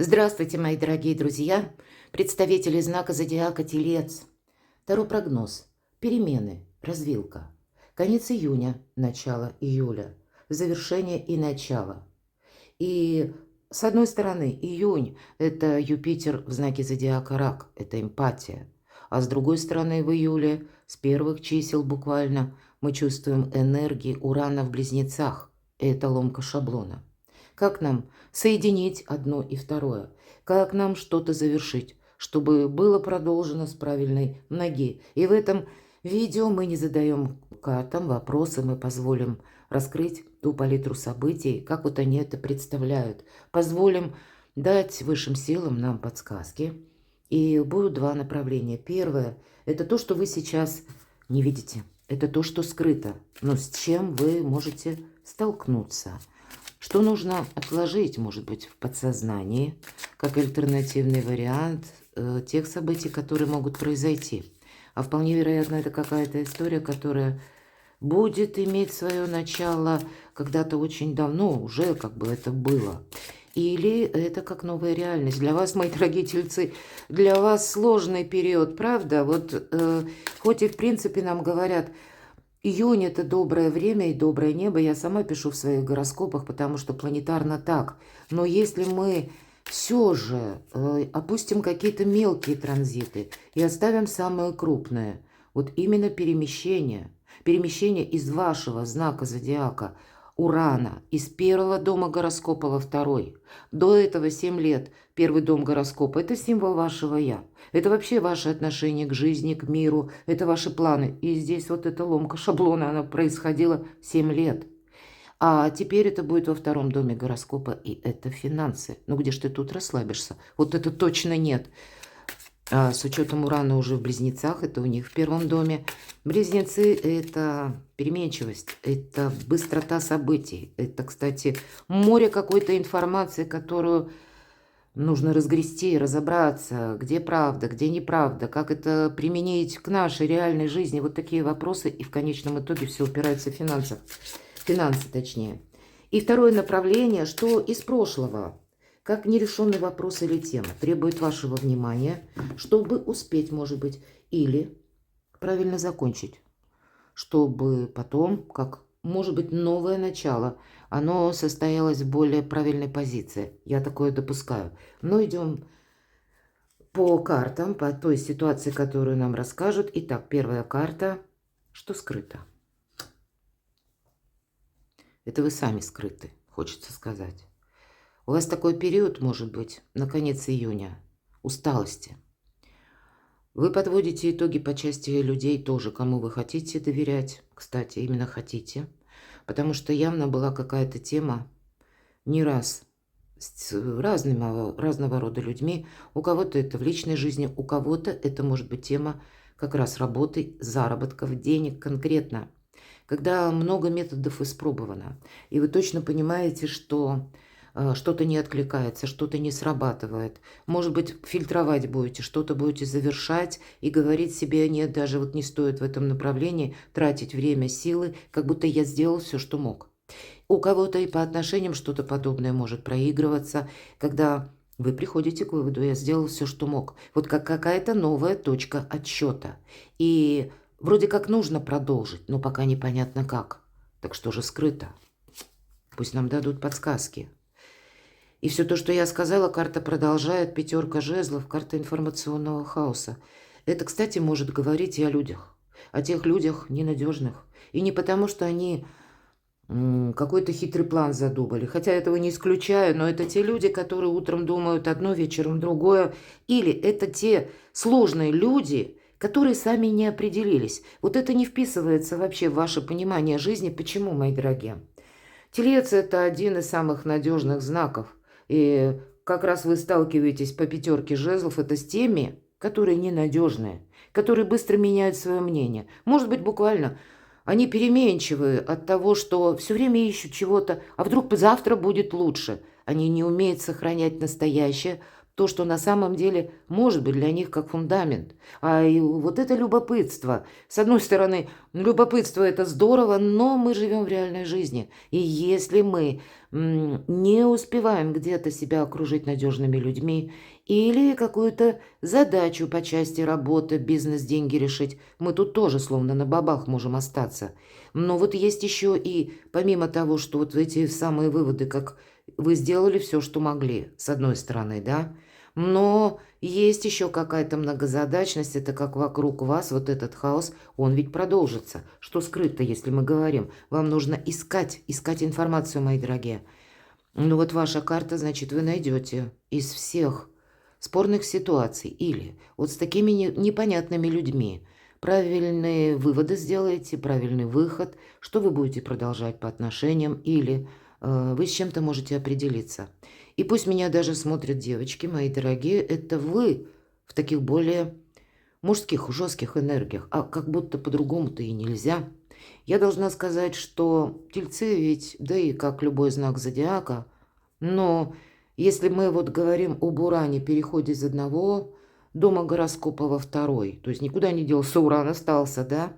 Здравствуйте, мои дорогие друзья, представители знака зодиака Телец. Таро прогноз. Перемены, развилка. Конец июня, начало июля. Завершение и начало. И с одной стороны, июнь– это Юпитер в знаке зодиака Рак, это эмпатия. А с другой стороны, в июле, с первых чисел буквально, мы чувствуем энергии Урана в Близнецах, это ломка шаблона. Как нам соединить одно и второе? Как нам что-то завершить, чтобы было продолжено с правильной ноги? И в этом видео мы не задаем картам вопросы, мы позволим раскрыть ту палитру событий, как вот они это представляют. Позволим дать высшим силам нам подсказки. И будут два направления. Первое – это то, что вы сейчас не видите. Это то, что скрыто, но с чем вы можете столкнуться. Что нужно отложить, может быть, в подсознании, как альтернативный вариант тех событий, которые могут произойти. А вполне вероятно, это какая-то история, которая будет иметь свое начало когда-то очень давно, уже как бы это было. Или это как новая реальность. Для вас, мои дорогие тельцы, для вас сложный период, правда? Вот хоть и в принципе нам говорят, июнь – это доброе время и доброе небо. Я сама пишу в своих гороскопах, потому что планетарно так. Но если мы все же опустим какие-то мелкие транзиты и оставим самые крупные, вот именно перемещение из вашего знака зодиака Урана из первого дома гороскопа во второй. До этого 7 лет первый дом гороскопа – это символ вашего «я». Это вообще ваше отношение к жизни, к миру, это ваши планы. И здесь вот эта ломка шаблона, она происходила 7 лет. А теперь это будет во втором доме гороскопа, и это финансы. Ну где ж ты тут расслабишься? Вот это точно нет. А с учетом Урана уже в Близнецах, это у них в первом доме. Близнецы – это переменчивость, это быстрота событий. Это, кстати, море какой-то информации, которую нужно разгрести, разобраться, где правда, где неправда, как это применить к нашей реальной жизни. Вот такие вопросы, и в конечном итоге все упирается в финансы. Финансы, точнее. И второе направление, что из прошлого, как нерешенный вопрос или тема, требует вашего внимания, чтобы успеть, может быть, или правильно закончить, чтобы потом, как может быть новое начало, оно состоялось в более правильной позиции. Я такое допускаю. Но идем по картам, по той ситуации, которую нам расскажут. Итак, первая карта. Что скрыто? Это вы сами скрыты, хочется сказать. У вас такой период, может быть, на конец июня, усталости. Вы подводите итоги по части людей тоже, кому вы хотите доверять. Кстати, именно хотите. Потому что явно была какая-то тема не раз с разного рода людьми. У кого-то это в личной жизни, у кого-то это может быть тема как раз работы, заработков, денег конкретно. Когда много методов испробовано, и вы точно понимаете, что что-то не откликается, что-то не срабатывает. Может быть, фильтровать будете, что-то будете завершать и говорить себе: нет, даже вот не стоит в этом направлении тратить время, силы, как будто я сделал все, что мог. У кого-то и по отношениям что-то подобное может проигрываться, когда вы приходите к выводу: я сделал все, что мог. Вот как какая-то новая точка отсчета. И вроде как нужно продолжить, но пока непонятно как. Так что же скрыто? Пусть нам дадут подсказки. И все то, что я сказала, карта продолжает. Пятерка жезлов, карта информационного хаоса. Это, кстати, может говорить и о людях. О тех людях ненадежных. И не потому, что они какой-то хитрый план задумали. Хотя этого не исключаю, но это те люди, которые утром думают одно, вечером другое. Или это те сложные люди, которые сами не определились. Вот это не вписывается вообще в ваше понимание жизни. Почему, мои дорогие? Телец – это один из самых надежных знаков. И как раз вы сталкиваетесь по пятерке жезлов, это с теми, которые ненадежные, которые быстро меняют свое мнение. Может быть, буквально они переменчивые от того, что все время ищут чего-то, а вдруг завтра будет лучше. Они не умеют сохранять настоящее, то, что на самом деле может быть для них как фундамент. А и вот это любопытство. С одной стороны, любопытство это здорово, но мы живем в реальной жизни. И если мы не успеваем где-то себя окружить надежными людьми или какую-то задачу по части работы, бизнес, деньги решить, мы тут тоже словно на бабах можем остаться. Но вот есть еще и, помимо того, что вот эти самые выводы, как вы сделали все, что могли, с одной стороны, да, но есть еще какая-то многозадачность, это как вокруг вас вот этот хаос, он ведь продолжится. Что скрыто, если мы говорим? Вам нужно искать информацию, мои дорогие. Ну вот ваша карта, значит, вы найдете из всех спорных ситуаций или вот с такими непонятными людьми правильные выводы сделаете, правильный выход, что вы будете продолжать по отношениям или вы с чем-то можете определиться. И пусть меня даже смотрят девочки, мои дорогие, это вы в таких более мужских, жестких энергиях, а как будто по-другому-то и нельзя. Я должна сказать, что тельцы ведь, да и как любой знак зодиака, но если мы вот говорим об Уране, переходе из одного дома гороскопа во второй, то есть никуда не делся Уран, остался, да,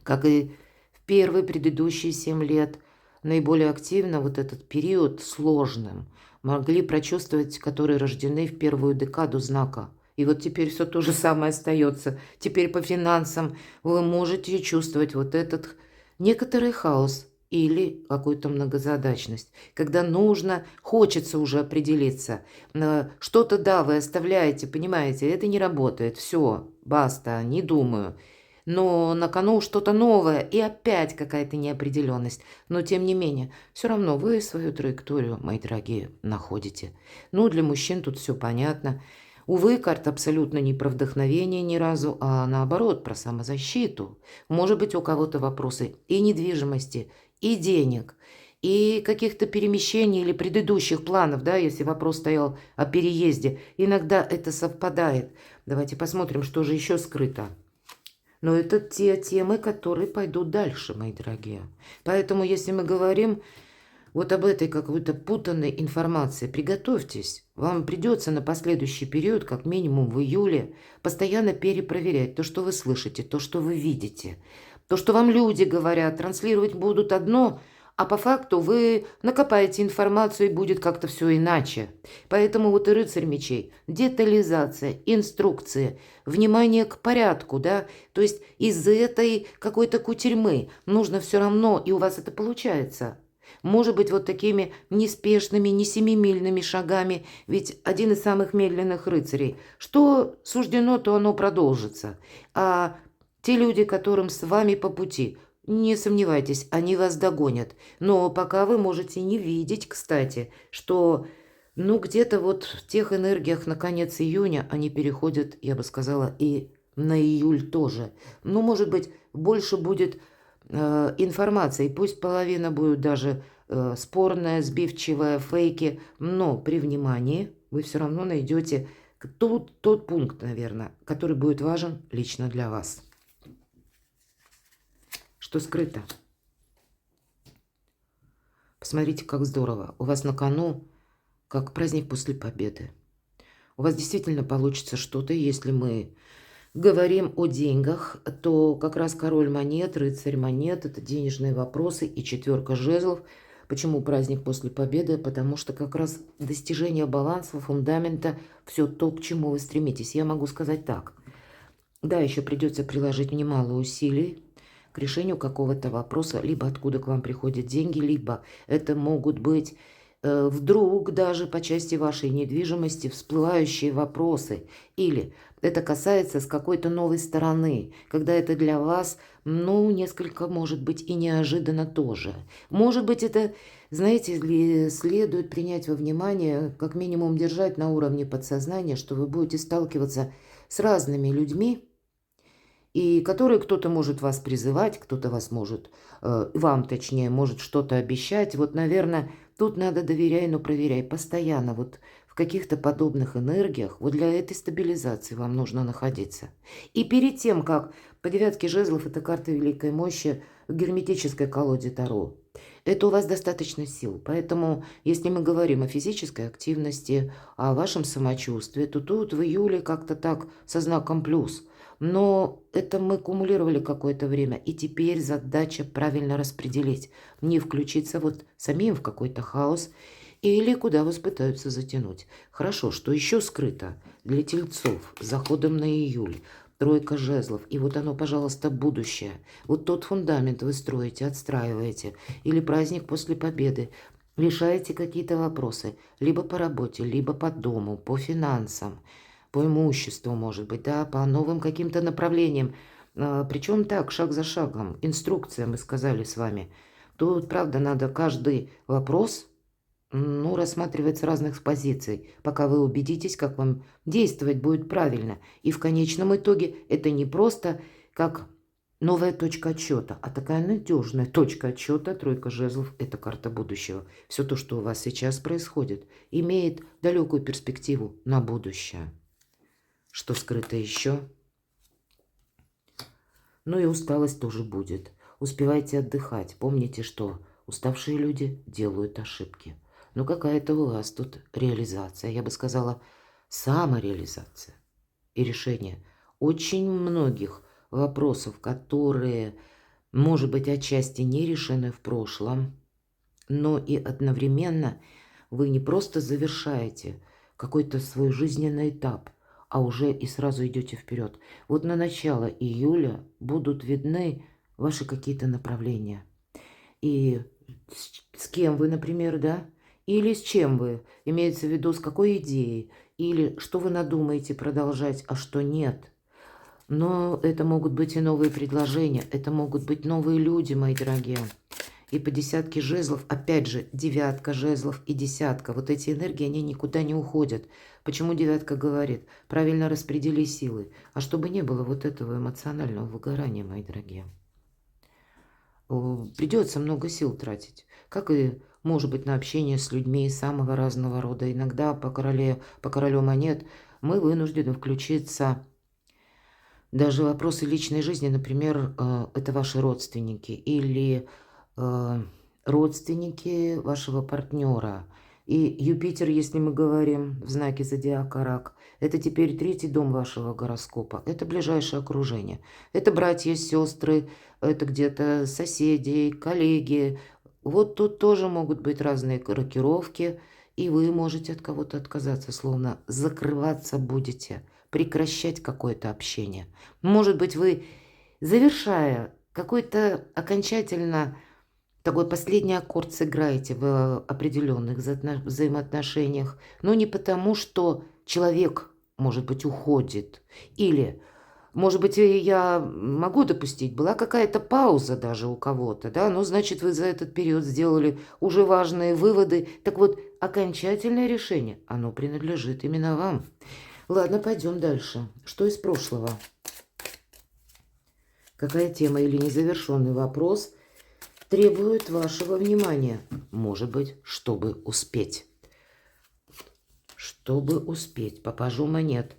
как и в первые предыдущие 7 лет, наиболее активно вот этот период сложным могли прочувствовать, которые рождены в первую декаду знака. И вот теперь все то же самое остается. Теперь по финансам вы можете чувствовать вот этот некоторый хаос или какую-то многозадачность. Когда нужно, хочется уже определиться. Что-то, да, вы оставляете, понимаете, это не работает. Все, баста, не думаю. Но на кону что-то новое и опять какая-то неопределенность. Но тем не менее, все равно вы свою траекторию, мои дорогие, находите. Ну, для мужчин тут все понятно. Увы, карта абсолютно не про вдохновение ни разу, а наоборот, про самозащиту. Может быть, у кого-то вопросы и недвижимости, и денег, и каких-то перемещений или предыдущих планов, да, если вопрос стоял о переезде. Иногда это совпадает. Давайте посмотрим, что же еще скрыто. Но это те темы, которые пойдут дальше, мои дорогие. Поэтому, если мы говорим вот об этой какой-то путанной информации, приготовьтесь. Вам придется на последующий период, как минимум в июле, постоянно перепроверять то, что вы слышите, то, что вы видите. То, что вам люди говорят, транслировать будут одно, а по факту вы накопаете информацию и будет как-то все иначе. Поэтому вот и рыцарь мечей, детализация, инструкции, внимание к порядку, да, то есть из этой какой-то кутерьмы нужно все равно, и у вас это получается. Может быть, вот такими неспешными, не семимильными шагами, ведь один из самых медленных рыцарей. Что суждено, то оно продолжится. А те люди, которым с вами по пути, не сомневайтесь, они вас догонят. Но пока вы можете не видеть, кстати, что, ну, где-то вот в тех энергиях на конец июня они переходят, я бы сказала, и на июль тоже. Ну, может быть, больше будет информации. Пусть половина будет даже спорная, сбивчивая, фейки, но при внимании вы все равно найдете тот пункт, наверное, который будет важен лично для вас. Что скрыто? Посмотрите, как здорово. У вас на кону как праздник после победы. У вас действительно получится что-то, если мы говорим о деньгах, то как раз король монет, рыцарь монет – это денежные вопросы и четверка жезлов. Почему праздник после победы? Потому что как раз достижение баланса, фундамента – все то, к чему вы стремитесь. Я могу сказать так. Да, еще придется приложить немало усилий к решению какого-то вопроса, либо откуда к вам приходят деньги, либо это могут быть вдруг даже по части вашей недвижимости всплывающие вопросы, или это касается с какой-то новой стороны, когда это для вас, ну, несколько, может быть, и неожиданно тоже. Может быть, это, знаете ли, следует принять во внимание, как минимум держать на уровне подсознания, что вы будете сталкиваться с разными людьми, и которые кто-то может вас призывать, кто-то вас может, вам точнее, может что-то обещать. Вот, наверное, тут надо доверяй, но проверяй постоянно. Вот в каких-то подобных энергиях, вот для этой стабилизации вам нужно находиться. И перед тем, как по девятке жезлов, это карта великой мощи в герметической колоде Таро, Это у вас достаточно сил. Поэтому, если мы говорим о физической активности, о вашем самочувствии, то тут в июле как-то так со знаком плюс. Но это мы кумулировали какое-то время, и теперь задача правильно распределить, не включиться вот самим в какой-то хаос или куда вас пытаются затянуть. Хорошо, что еще скрыто для тельцов с заходом на июль. Тройка жезлов. И вот оно, пожалуйста, будущее. Вот тот фундамент вы строите, отстраиваете. Или праздник после победы. Решаете какие-то вопросы. Либо по работе, либо по дому, по финансам, по имуществу, может быть, да, по новым каким-то направлениям. Причем так, шаг за шагом. Инструкция, мы сказали с вами. Тут, правда, надо каждый вопрос рассматривать с разных позиций, пока вы убедитесь, как вам действовать будет правильно. И в конечном итоге это не просто как новая точка отсчета, а такая надежная точка отсчета. Тройка жезлов – это карта будущего. Все то, что у вас сейчас происходит, имеет далекую перспективу на будущее. Что скрыто еще? Ну и усталость тоже будет. Успевайте отдыхать. Помните, что уставшие люди делают ошибки. Но какая-то у вас тут реализация, я бы сказала, самореализация и решение очень многих вопросов, которые, может быть, отчасти не решены в прошлом, но и одновременно вы не просто завершаете какой-то свой жизненный этап, а уже и сразу идете вперед. Вот на начало июля будут видны ваши какие-то направления. И с кем вы, например, да? Или с чем вы, имеется в виду, с какой идеей, или что вы надумаете продолжать, а что нет. Но это могут быть и новые предложения, это могут быть новые люди, мои дорогие. И по десятке жезлов, опять же, девятка жезлов и десятка. Вот эти энергии, они никуда не уходят. Почему девятка говорит? Правильно распредели силы. А чтобы не было вот этого эмоционального выгорания, мои дорогие. Придется много сил тратить. Как и, может быть, на общение с людьми самого разного рода. Иногда по королю монет мы вынуждены включиться. Даже вопросы личной жизни, например, это ваши родственники или родственники вашего партнера. И Юпитер, если мы говорим в знаке зодиака Рак, это теперь 3-й дом вашего гороскопа. Это ближайшее окружение. Это братья, сестры, это где-то соседи, коллеги. Вот тут тоже могут быть разные рокировки, и вы можете от кого-то отказаться, словно закрываться будете, прекращать какое-то общение. Может быть, вы, завершая какой-то окончательно такой последний аккорд, сыграете в определенных взаимоотношениях, но не потому, что человек, может быть, уходит. Или, может быть, я могу допустить, была какая-то пауза даже у кого-то, да, ну, значит, вы за этот период сделали уже важные выводы. Так вот, окончательное решение, оно принадлежит именно вам. Ладно, пойдем дальше. Что из прошлого? Какая тема или незавершенный вопрос требует вашего внимания? Может быть, чтобы успеть. Чтобы успеть. По пажу монет.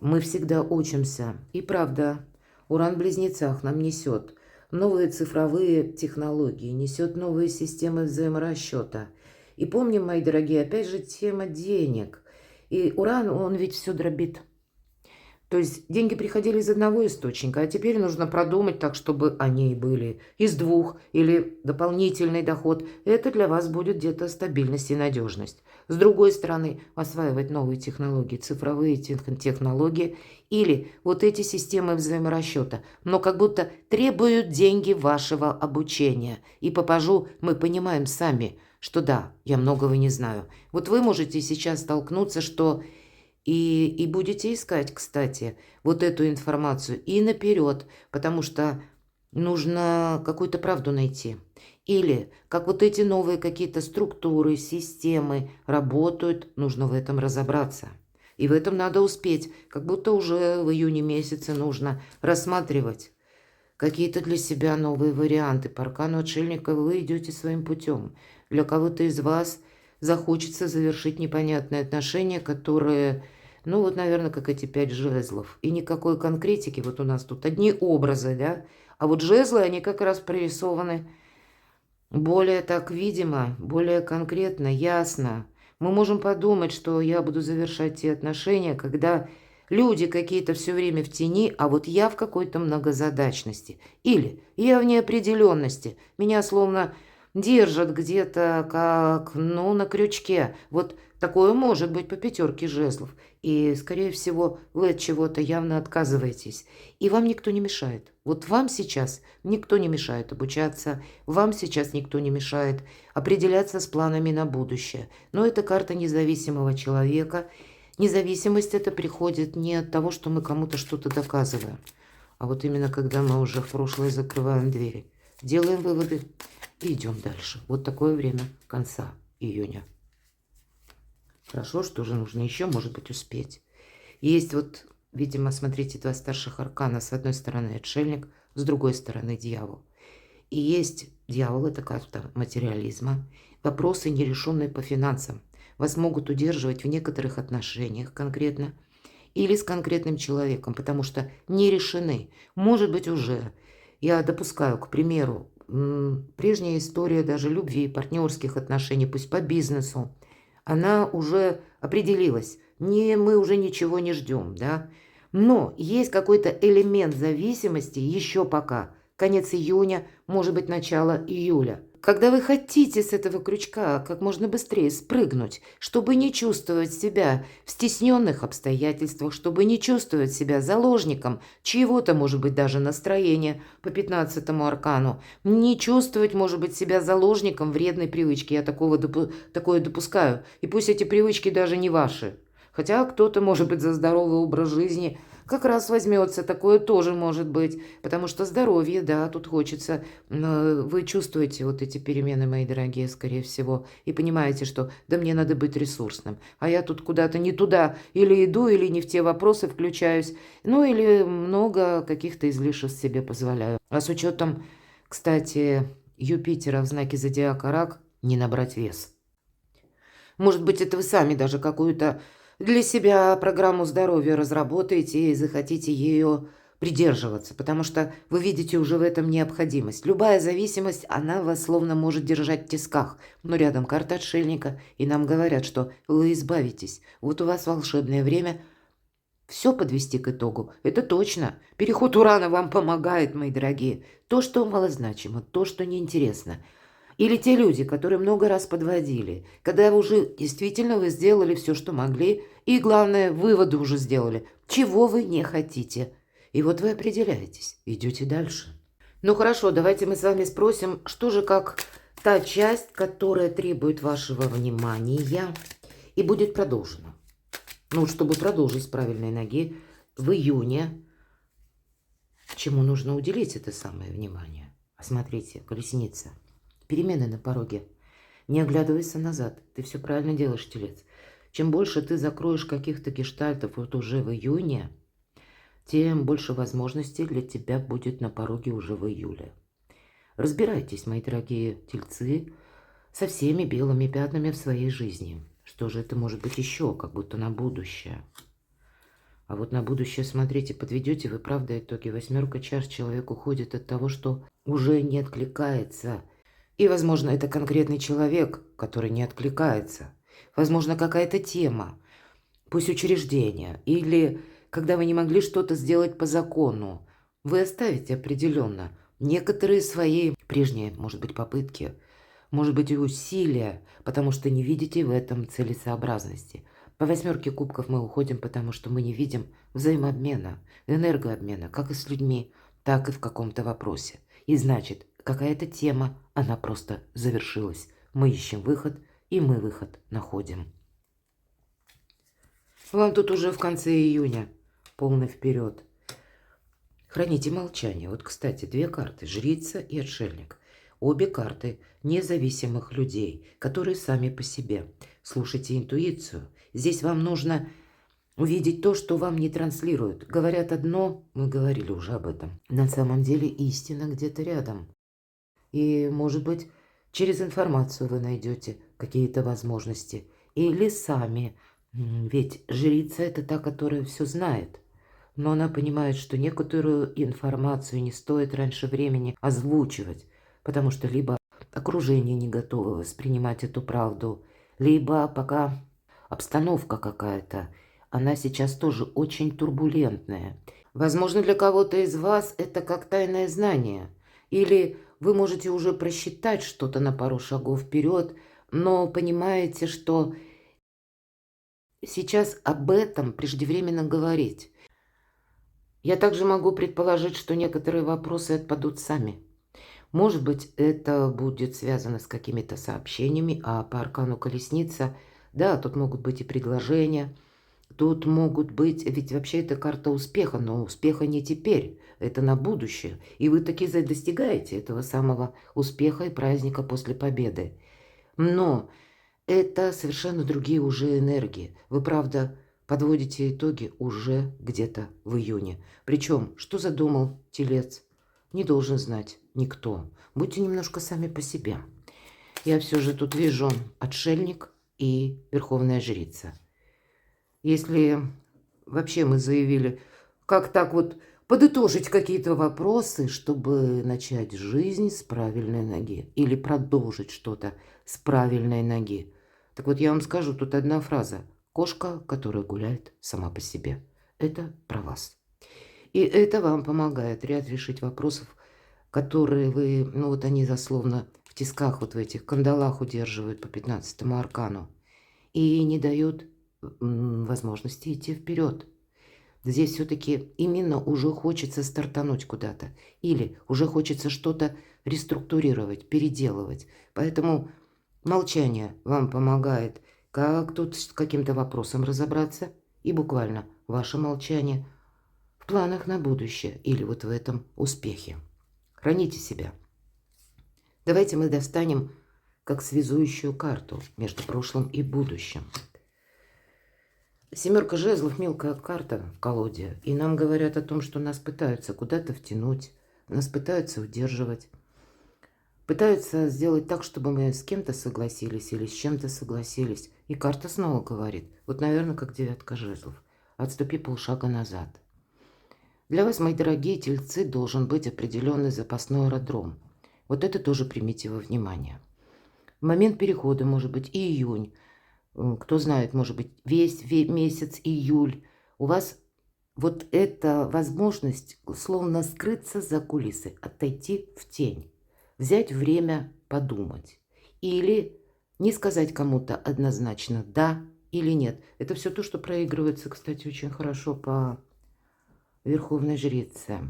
Мы всегда учимся. И правда, Уран в Близнецах нам несет новые цифровые технологии, несет новые системы взаиморасчета. И помним, мои дорогие, опять же, тема денег. И Уран, он ведь все дробит. То есть деньги приходили из одного источника, а теперь нужно продумать так, чтобы они были из двух или дополнительный доход. Это для вас будет где-то стабильность и надежность. С другой стороны, осваивать новые технологии, цифровые технологии или вот эти системы взаиморасчета, но как будто требуют деньги вашего обучения. И по пажу мы понимаем сами, что да, я многого не знаю. Вот вы можете сейчас столкнуться, что... И будете искать, кстати, вот эту информацию и наперед, потому что нужно какую-то правду найти. Или как вот эти новые какие-то структуры, системы работают, нужно в этом разобраться. И в этом надо успеть, как будто уже в июне месяце нужно рассматривать какие-то для себя новые варианты. По аркану отшельника вы идете своим путем. Для кого-то из вас захочется завершить непонятные отношения, которые, ну вот, наверное, как эти 5 жезлов. И никакой конкретики, вот у нас тут одни образы, да, а вот жезлы, они как раз прорисованы более так видимо, более конкретно, ясно. Мы можем подумать, что я буду завершать те отношения, когда люди какие-то все время в тени, а вот я в какой-то многозадачности. Или я в неопределенности. Меня словно держат где-то как, ну, на крючке. Вот такое может быть по пятерке жезлов. И, скорее всего, вы от чего-то явно отказываетесь. И вам никто не мешает. Вот вам сейчас никто не мешает обучаться, вам сейчас никто не мешает определяться с планами на будущее. Но это карта независимого человека. Независимость это приходит не от того, что мы кому-то что-то доказываем, а вот именно когда мы уже в прошлое закрываем двери. Делаем выводы и идем дальше. Вот такое время конца июня. Хорошо, что же нужно еще, может быть, успеть. Есть вот, видимо, смотрите, два старших аркана. С одной стороны отшельник, с другой стороны дьявол. И есть дьявол, это карта материализма. Вопросы, нерешенные по финансам, вас могут удерживать в некоторых отношениях конкретно или с конкретным человеком, потому что не решены. Может быть, уже, я допускаю, к примеру, прежняя история даже любви, партнерских отношений, пусть по бизнесу, она уже определилась. Мы уже ничего не ждем, да. Но есть какой-то элемент зависимости еще пока. Конец июня, может быть, начало июля. Когда вы хотите с этого крючка как можно быстрее спрыгнуть, чтобы не чувствовать себя в стесненных обстоятельствах, чтобы не чувствовать себя заложником чьего-то, может быть, даже настроения по 15-му аркану, не чувствовать, может быть, себя заложником вредной привычки. Я такое допускаю. И пусть эти привычки даже не ваши. Хотя кто-то, может быть, за здоровый образ жизни как раз возьмется, такое тоже может быть, потому что здоровье, да, тут хочется, вы чувствуете вот эти перемены, мои дорогие, скорее всего, и понимаете, что да мне надо быть ресурсным, а я тут куда-то не туда или иду, или не в те вопросы включаюсь, ну или много каких-то излишеств себе позволяю. А с учетом, кстати, Юпитера в знаке зодиака Рак, не набрать вес. Может быть, это вы сами даже какую-то для себя программу здоровья разработаете и захотите ее придерживаться, потому что вы видите уже в этом необходимость. Любая зависимость, она вас словно может держать в тисках. Но рядом карта отшельника, и нам говорят, что вы избавитесь. Вот у вас волшебное время все подвести к итогу. Это точно. Переход Урана вам помогает, мои дорогие. То, что малозначимо, то, что неинтересно. Или те люди, которые много раз подводили, когда уже действительно вы сделали все, что могли, и, главное, выводы уже сделали, чего вы не хотите. И вот вы определяетесь, идете дальше. Ну хорошо, давайте мы с вами спросим, что же как та часть, которая требует вашего внимания и будет продолжена. Ну, чтобы продолжить с правильной ноги в июне, чему нужно уделить это самое внимание. Смотрите, колесница. Перемены на пороге. Не оглядывайся назад. Ты все правильно делаешь, телец. Чем больше ты закроешь каких-то гештальтов вот уже в июне, тем больше возможностей для тебя будет на пороге уже в июле. Разбирайтесь, мои дорогие тельцы, со всеми белыми пятнами в своей жизни. Что же это может быть еще, как будто на будущее? А вот на будущее, смотрите, подведете вы, правда, итоги. 8 чаш, человек уходит от того, что уже не откликается. И, возможно, это конкретный человек, который не откликается. Возможно, какая-то тема, пусть учреждение, или когда вы не могли что-то сделать по закону. Вы оставите определенно некоторые свои прежние, может быть, попытки, может быть, и усилия, потому что не видите в этом целесообразности. По 8 кубков мы уходим, потому что мы не видим взаимообмена, энергообмена, как и с людьми, так и в каком-то вопросе. И значит, какая-то тема, она просто завершилась. Мы ищем выход, и мы выход находим. Вам тут уже в конце июня полный вперед. Храните молчание. Вот, кстати, 2 карты, жрица и отшельник. Обе карты независимых людей, которые сами по себе. Слушайте интуицию. Здесь вам нужно увидеть то, что вам не транслируют. Говорят одно, мы говорили уже об этом. На самом деле истина где-то рядом. И, может быть, через информацию вы найдете какие-то возможности. Или сами. Ведь жрица – это та, которая все знает. Но она понимает, что некоторую информацию не стоит раньше времени озвучивать. Потому что либо окружение не готово воспринимать эту правду, либо пока обстановка какая-то, она сейчас тоже очень турбулентная. Возможно, для кого-то из вас это как тайное знание, или вы можете уже просчитать что-то на пару шагов вперед, но понимаете, что сейчас об этом преждевременно говорить. Я также могу предположить, что некоторые вопросы отпадут сами. Может быть, это будет связано с какими-то сообщениями, а по аркану колесница, да, тут могут быть и предложения, тут могут быть, ведь вообще это карта успеха, но успеха не теперь, это на будущее. И вы таки достигаете этого самого успеха и праздника после победы. Но это совершенно другие уже энергии. Вы, правда, подводите итоги уже где-то в июне. Причем, что задумал Телец, не должен знать никто. Будьте немножко сами по себе. Я все же тут вижу отшельник и верховная жрица. Если вообще мы заявили, как так вот подытожить какие-то вопросы, чтобы начать жизнь с правильной ноги или продолжить что-то с правильной ноги. Так вот, я вам скажу, тут одна фраза. Кошка, которая гуляет сама по себе. Это про вас. И это вам помогает ряд решить вопросов, которые вы, ну вот они засловно в тисках, вот в этих кандалах удерживают по 15-му аркану. И не дают возможности идти вперед. Здесь все-таки именно уже хочется стартануть куда-то. Или уже хочется что-то реструктурировать, переделывать. Поэтому молчание вам помогает, как тут с каким-то вопросом разобраться. И буквально ваше молчание в планах на будущее или вот в этом успехе. Храните себя. Давайте мы достанем как связующую карту между прошлым и будущим. Семерка жезлов – мелкая карта в колоде. И нам говорят о том, что нас пытаются куда-то втянуть, нас пытаются удерживать. Пытаются сделать так, чтобы мы с кем-то согласились или с чем-то согласились. И карта снова говорит, вот, наверное, как девятка жезлов. Отступи полшага назад. Для вас, мои дорогие тельцы, должен быть определенный запасной аэродром. Вот это тоже примите во внимание. В момент перехода, может быть, и июнь. Кто знает, может быть, весь месяц июль. У вас вот эта возможность словно скрыться за кулисы, отойти в тень. Взять время подумать. Или не сказать кому-то однозначно «да» или «нет». Это все то, что проигрывается, кстати, очень хорошо по верховной жрице.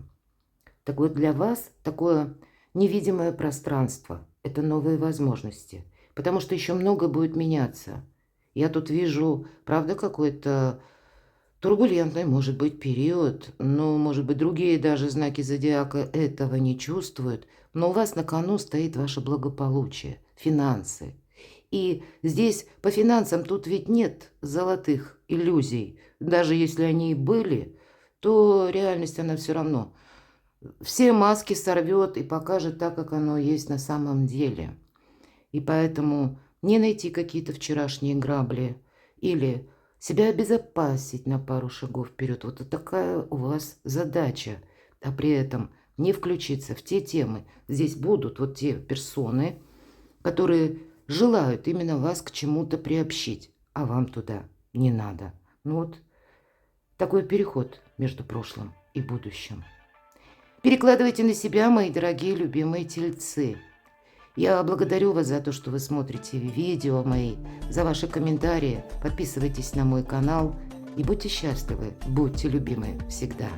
Так вот, для вас такое невидимое пространство. Это новые возможности. Потому что еще много будет меняться. Я тут вижу, правда, какой-то турбулентный, может быть, период. Но, может быть, другие даже знаки зодиака этого не чувствуют. Но у вас на кону стоит ваше благополучие, финансы. И здесь по финансам тут ведь нет золотых иллюзий. Даже если они и были, то реальность она все равно. Все маски сорвет и покажет так, как оно есть на самом деле. И поэтому не найти какие-то вчерашние грабли или себя обезопасить на пару шагов вперед. Вот такая у вас задача. А при этом не включиться в те темы. Здесь будут вот те персоны, которые желают именно вас к чему-то приобщить, а вам туда не надо. Ну вот такой переход между прошлым и будущим. Перекладывайте на себя, мои дорогие любимые тельцы. Я благодарю вас за то, что вы смотрите видео мои, за ваши комментарии. Подписывайтесь на мой канал и будьте счастливы, будьте любимы всегда.